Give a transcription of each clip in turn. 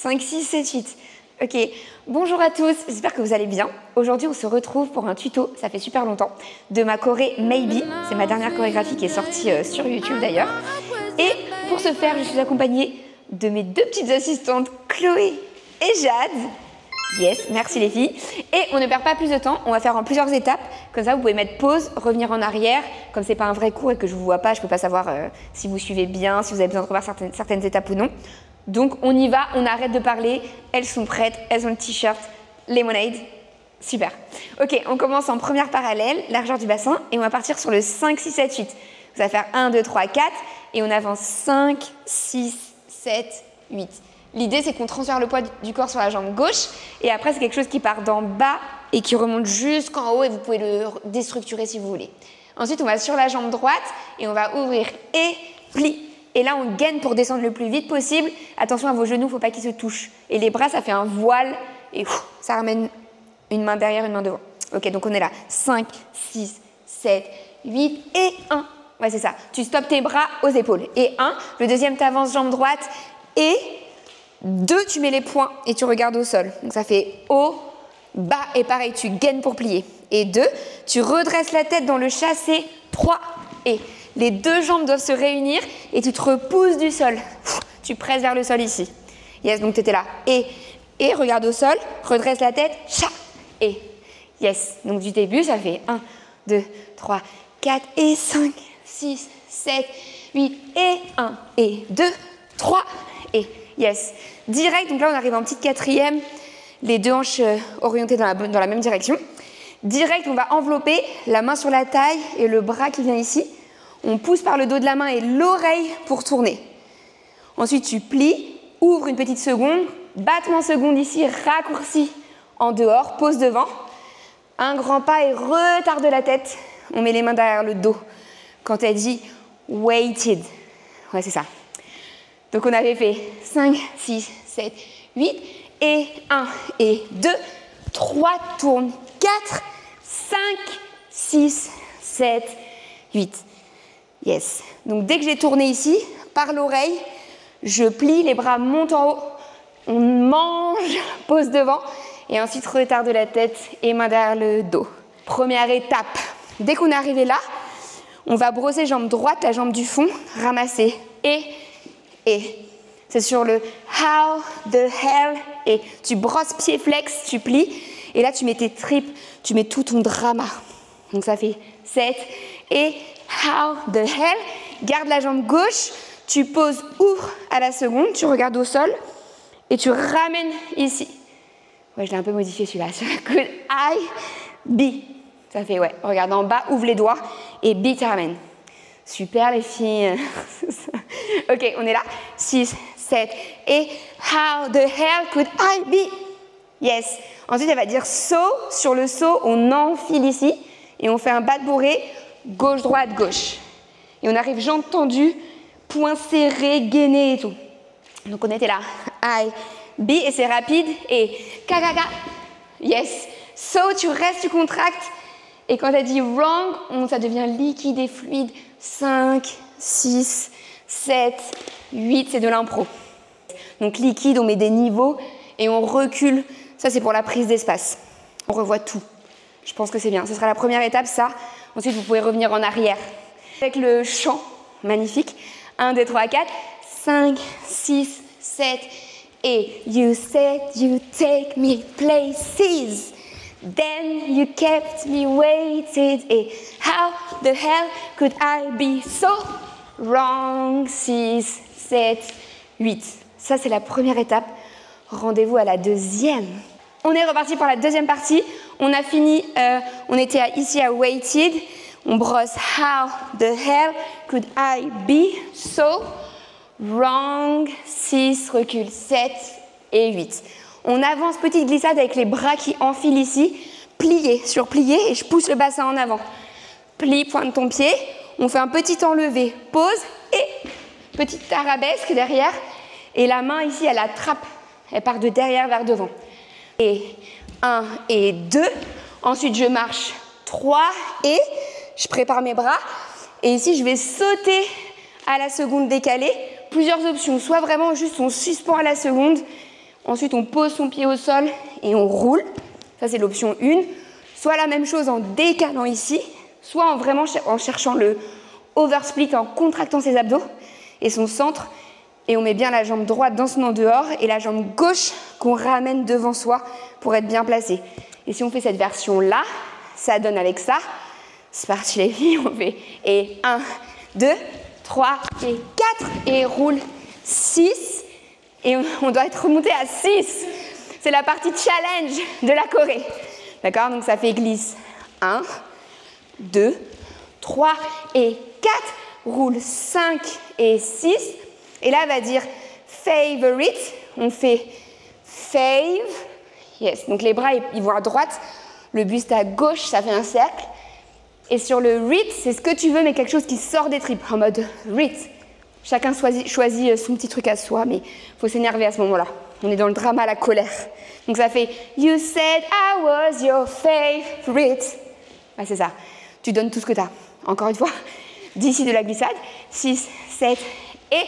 5, 6, 7, 8. Ok, bonjour à tous, j'espère que vous allez bien. Aujourd'hui, on se retrouve pour un tuto, ça fait super longtemps, de ma choré Maybe. C'est ma dernière chorégraphie qui est sortie sur YouTube d'ailleurs. Et pour ce faire, je suis accompagnée de mes deux petites assistantes, Chloé et Jade. Yes, merci les filles. Et on ne perd pas plus de temps, on va faire en plusieurs étapes. Comme ça, vous pouvez mettre pause, revenir en arrière. Comme c'est pas un vrai cours et que je vous vois pas, je peux pas savoir si vous suivez bien, si vous avez besoin de revoir certaines étapes ou non. Donc on y va, on arrête de parler. Elles sont prêtes, elles ont le t-shirt, lemonade. Super. Ok, on commence en première parallèle, largeur du bassin, et on va partir sur le 5, 6, 7, 8. Vous allez faire 1, 2, 3, 4, et on avance 5, 6, 7, 8. L'idée, c'est qu'on transfère le poids du corps sur la jambe gauche, et après, c'est quelque chose qui part d'en bas et qui remonte jusqu'en haut, et vous pouvez le déstructurer si vous voulez. Ensuite, on va sur la jambe droite, et on va ouvrir et pli. Et là, on gaine pour descendre le plus vite possible. Attention à vos genoux, il ne faut pas qu'ils se touchent. Et les bras, ça fait un voile, et ça ramène une main derrière, une main devant. Ok, donc on est là. 5, 6, 7, 8 et 1. Ouais, c'est ça. Tu stoppes tes bras aux épaules. Et 1. Le deuxième, tu avances jambe droite. Et 2, tu mets les poings et tu regardes au sol. Donc ça fait haut, bas et pareil, tu gaines pour plier. Et 2, tu redresses la tête dans le chassé. 3 et les deux jambes doivent se réunir et tu te repousses du sol. Tu presses vers le sol ici. Yes, donc tu étais là. Et regarde au sol, redresse la tête. Cha. Et yes. Donc du début, ça fait 1, 2, 3, 4 et 5, 6, 7, 8 et 1 et 2, 3 et yes. Direct, donc là on arrive en petite quatrième, les deux hanches orientées dans la même direction. Direct, on va envelopper la main sur la taille et le bras qui vient ici. On pousse par le dos de la main et l'oreille pour tourner. Ensuite, tu plies, ouvre une petite seconde, battement seconde ici, raccourci en dehors, pose devant. Un grand pas et retarde la tête. On met les mains derrière le dos. Quand elle dit weighted. Ouais, c'est ça. Donc, on avait fait 5, 6, 7, 8 et 1 et 2, 3, tourne, 4, 5, 6, 7, 8. Yes. Donc, dès que j'ai tourné ici, par l'oreille, je plie, les bras montent en haut, on mange, pose devant, et ensuite retarde la tête et main derrière le dos. Première étape. Dès qu'on est arrivé là, on va brosser jambe droite, la jambe du fond, ramasser. Et. C'est sur le how the hell. Et tu brosses pied flex, tu plies. Et là, tu mets tes tripes, tu mets tout ton drama. Donc, ça fait 7. Et how the hell. Garde la jambe gauche, tu poses, ouvre à la seconde, tu regardes au sol et tu ramènes ici. Ouais, je l'ai un peu modifié celui-là. Sur la coude, I, B. Ça fait, ouais, regarde en bas, ouvre les doigts et B, tu ramènes. Super les filles. Ok, on est là. 6, 7. Et how the hell could I be? Yes. Ensuite, elle va dire saut. Sur le saut, on enfile ici et on fait un bas de bourrée, gauche, droite, gauche. Et on arrive jambes tendues, poings serrés, gainés et tout. Donc on était là. I, B, et c'est rapide. Et ka. Yes. Saut, tu restes, tu contractes. Et quand elle dit wrong, ça devient liquide et fluide. 5, 6, 7, 8, c'est de l'impro. Donc liquide, on met des niveaux et on recule. Ça, c'est pour la prise d'espace. On revoit tout. Je pense que c'est bien. Ce sera la première étape, ça. Ensuite, vous pouvez revenir en arrière. Avec le chant magnifique. 1, 2, 3, 4, 5, 6, 7. Et you said you take me places. Then you kept me waited. Et how the hell could I be so wrong? 6, 7, 8. Ça, c'est la première étape. Rendez-vous à la deuxième. On est reparti pour la deuxième partie. On a fini, on était ici à weighted. On brosse how the hell could I be so wrong? 6, recule, 7 et 8. On avance, petite glissade avec les bras qui enfilent ici. Plié sur plié et je pousse le bassin en avant. Plie, pointe ton pied. On fait un petit enlevé, pose et petite arabesque derrière. Et la main ici, elle attrape. Elle part de derrière vers devant. Et 1 et 2. Ensuite, je marche 3 et je prépare mes bras. Et ici, je vais sauter à la seconde décalée. Plusieurs options. Soit vraiment juste on suspend à la seconde. Ensuite, on pose son pied au sol et on roule. Ça, c'est l'option 1. Soit la même chose en décalant ici, soit en cherchant le oversplit, en contractant ses abdos et son centre. Et on met bien la jambe droite dans son en dehors et la jambe gauche qu'on ramène devant soi pour être bien placé. Et si on fait cette version-là, ça donne avec ça. C'est parti les filles, on fait. Et 1, 2, 3 et 4. Et roule 6. Et on doit être remonté à 6. C'est la partie challenge de la choré. D'accord? Donc ça fait glisse. 1, 2, 3 et 4. Roule 5 et 6. Et là, elle va dire favorite. On fait fave. Yes. Donc les bras, ils vont à droite. Le buste à gauche, ça fait un cercle. Et sur le rit, c'est ce que tu veux, mais quelque chose qui sort des tripes. En mode rit. Chacun choisit son petit truc à soi, mais il faut s'énerver à ce moment-là. On est dans le drama, la colère. Donc ça fait You said I was your favorite. Ah, c'est ça. Tu donnes tout ce que tu as. Encore une fois, d'ici de la glissade. 6, 7 et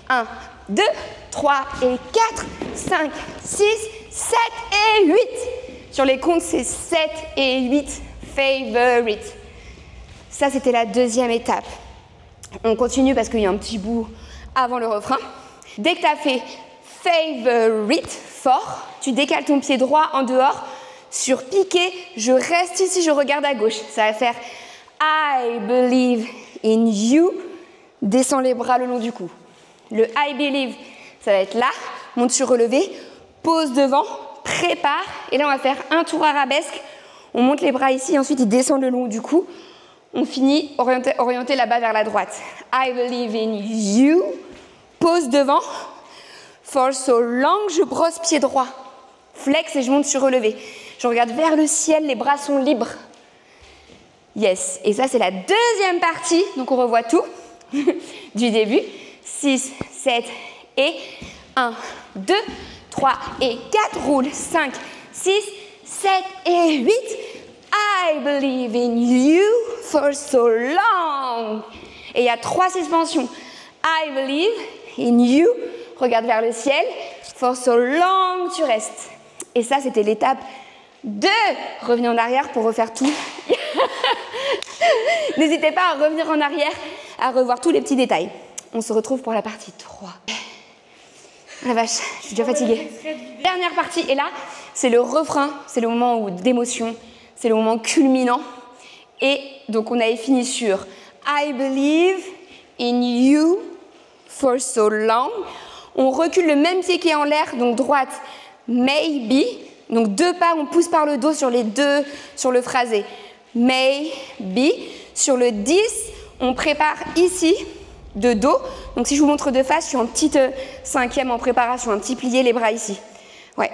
1, 2, 3 et 4, 5, 6, 7 et 8. Sur les comptes, c'est 7 et 8. Favorite. Ça, c'était la deuxième étape. On continue parce qu'il y a un petit bout avant le refrain. Dès que tu as fait favorite fort, tu décales ton pied droit en dehors. Sur piqué, je reste ici, je regarde à gauche. Ça va faire I believe in you. Descends les bras le long du cou. Le I believe, ça va être là. Monte sur relevé. Pose devant. Prépare. Et là, on va faire un tour arabesque. On monte les bras ici. Ensuite, ils descendent le long du cou. On finit orienté là-bas vers la droite. I believe in you. Pose devant. For so long, je brosse pied droit. Flex et je monte sur relevé. Je regarde vers le ciel, les bras sont libres. Yes. Et ça, c'est la deuxième partie. Donc, on revoit tout du début. 6, 7 et 1, 2, 3 et 4. Roule. 5, 6, 7 et 8. I believe in you for so long. Et il y a 3 suspensions. I believe in you. Regarde vers le ciel. For so long, tu restes. Et ça, c'était l'étape 2. Revenez en arrière pour refaire tout. N'hésitez pas à revenir en arrière, à revoir tous les petits détails. On se retrouve pour la partie 3. Ah la vache, je suis déjà fatiguée. Dernière partie, et là, c'est le refrain, c'est le moment d'émotion, c'est le moment culminant. Et donc, on avait fini sur I believe in you for so long. On recule le même pied qui est en l'air, donc droite, maybe. Donc 2 pas, on pousse par le dos sur les deux, sur le phrasé. Maybe. Sur le 10, on prépare ici, de dos. Donc si je vous montre de face, je suis en petite 5e en préparation, un petit plié, les bras ici. Ouais.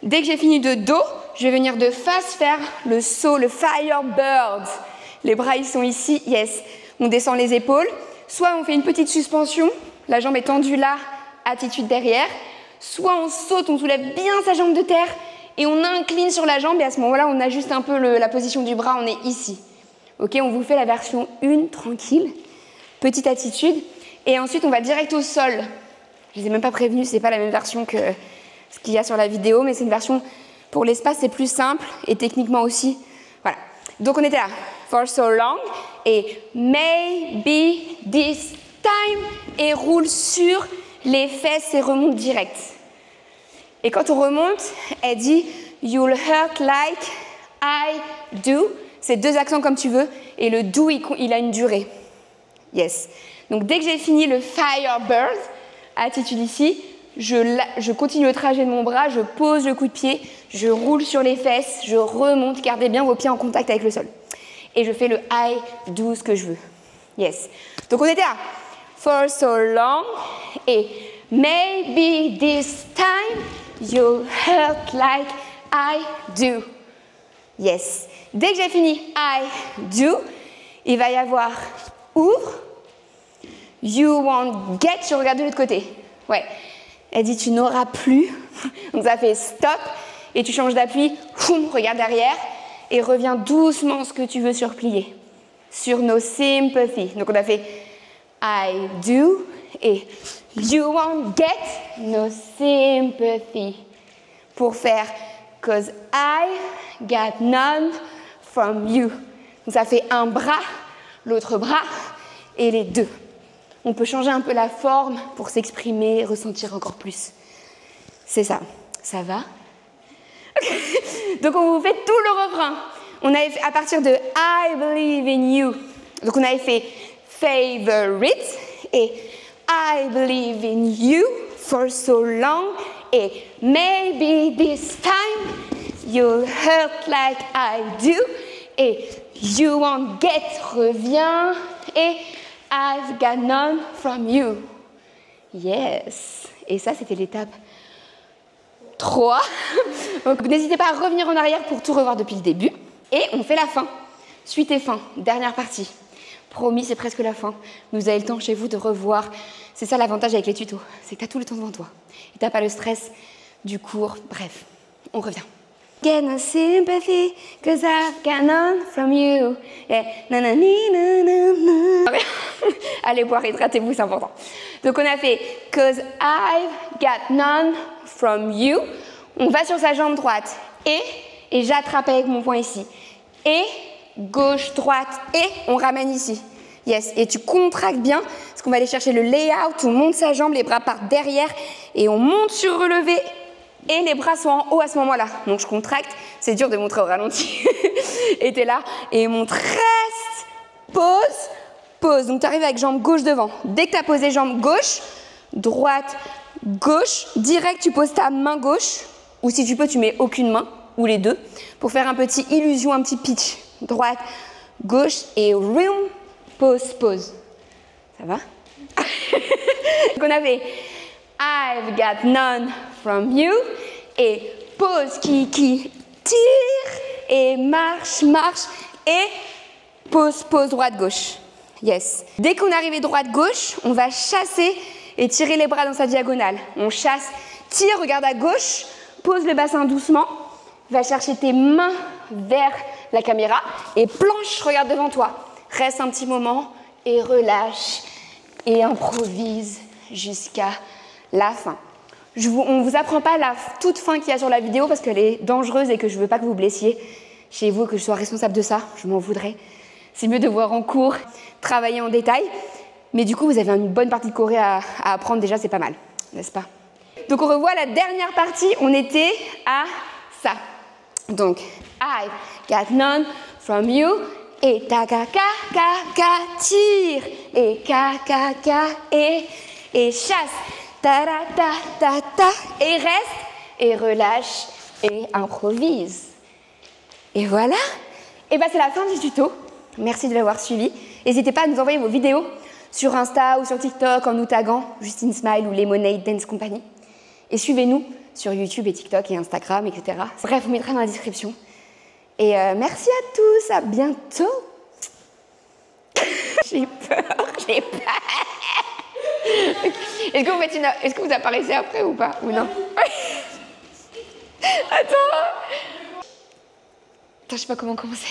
Dès que j'ai fini de dos, je vais venir de face faire le saut, le Firebird. Les bras, ils sont ici, yes. On descend les épaules. Soit on fait une petite suspension, la jambe est tendue là, attitude derrière. Soit on saute, on soulève bien sa jambe de terre et on incline sur la jambe. Et à ce moment-là, on ajuste un peu la position du bras, on est ici. Ok, on vous fait la version 1, tranquille. Petite attitude. Et ensuite, on va direct au sol. Je ne les ai même pas prévenus, ce n'est pas la même version que ce qu'il y a sur la vidéo, mais c'est une version pour l'espace, c'est plus simple et techniquement aussi. Voilà. Donc, on était là. For so long. Et maybe this time. Et roule sur les fesses et remonte direct. Et quand on remonte, elle dit You'll hurt like I do. C'est 2 accents comme tu veux. Et le do, il a une durée. Yes. Donc dès que j'ai fini le Firebird, attitude ici, je continue le trajet de mon bras, je pose le coup de pied, je roule sur les fesses, je remonte, gardez bien vos pieds en contact avec le sol. Et je fais le I do, ce que je veux. Yes. Donc on était là. For so long. Et maybe this time you'll hurt like I do. Yes. Dès que j'ai fini I do, il va y avoir ouvre. You won't get. Je regarde de l'autre côté. Ouais. Elle dit tu n'auras plus. Donc ça fait stop. Et tu changes d'appui. Regarde derrière. Et reviens doucement ce que tu veux surplier. Sur no sympathy. Donc on a fait I do. Et you won't get no sympathy. pour faire cause I got none from you. Donc ça fait un bras, l'autre bras et les deux. On peut changer un peu la forme pour s'exprimer, ressentir encore plus. C'est ça. Ça va? Donc on vous fait tout le refrain. On avait fait à partir de I believe in you. Donc on avait fait favorite et I believe in you for so long et maybe this time you'll hurt like I do et you won't get revient et I've got none from you. Yes. Et ça c'était l'étape 3. Donc n'hésitez pas à revenir en arrière pour tout revoir depuis le début. Et on fait la fin. Suite et fin. Dernière partie. Promis, c'est presque la fin. Vous avez le temps chez vous de revoir. C'est ça l'avantage avec les tutos. C'est que tu as tout le temps devant toi. Et tu n'as pas le stress du cours. Bref, on revient. Get no sympathy, cause I've got none from you. Yeah. Allez boire, hydratez-vous, c'est important. Donc on a fait cause I've got none from you. On va sur sa jambe droite et j'attrape avec mon poing ici. Et gauche, droite et on ramène ici. Yes, et tu contractes bien parce qu'on va aller chercher le layout, on monte sa jambe, les bras partent derrière et on monte sur relevé et les bras sont en haut à ce moment-là. Donc je contracte, c'est dur de montrer au ralenti. Et t'es là et monte, reste, pause, pause. Donc tu arrives avec jambe gauche devant. Dès que tu as posé jambe gauche, droite, gauche, direct tu poses ta main gauche ou si tu peux tu mets aucune main ou les deux pour faire un petit illusion, un petit pitch. Droite, gauche et room, pause, pause. Ça va? Donc on avait I've got none from you et pause qui tire et marche, marche et pause, pause, droite, gauche. Yes. Dès qu'on est arrivé droite, gauche, on va chasser et tirer les bras dans sa diagonale. On chasse, tire, regarde à gauche, pose le bassin doucement, va chercher tes mains vers la caméra et planche, regarde devant toi. Reste un petit moment et relâche et improvise jusqu'à la fin. On ne vous apprend pas la toute fin qu'il y a sur la vidéo parce qu'elle est dangereuse et que je ne veux pas que vous blessiez chez vous, que je sois responsable de ça, je m'en voudrais. C'est mieux de voir en cours, travailler en détail. Mais du coup, vous avez une bonne partie de choré à apprendre déjà, c'est pas mal, n'est-ce pas? Donc on revoit la dernière partie, on était à ça. Donc, I got none from you. Et ta ka ka ka ka tire. Et ka ka ka et chasse. Ta ta ta ta ta et reste et relâche et improvise. Et voilà. Et bah c'est la fin du tuto. Merci de l'avoir suivi. N'hésitez pas à nous envoyer vos vidéos sur Insta ou sur TikTok en nous taguant Justine Smile ou Lemonade Dance Company. Et suivez-nous sur YouTube et TikTok et Instagram, etc. Bref, on mettra dans la description. Et merci à tous, à bientôt. J'ai peur, j'ai peur. Est-ce que vous apparaissez après ou pas? Ou non? Attends. Attends, je sais pas comment commencer.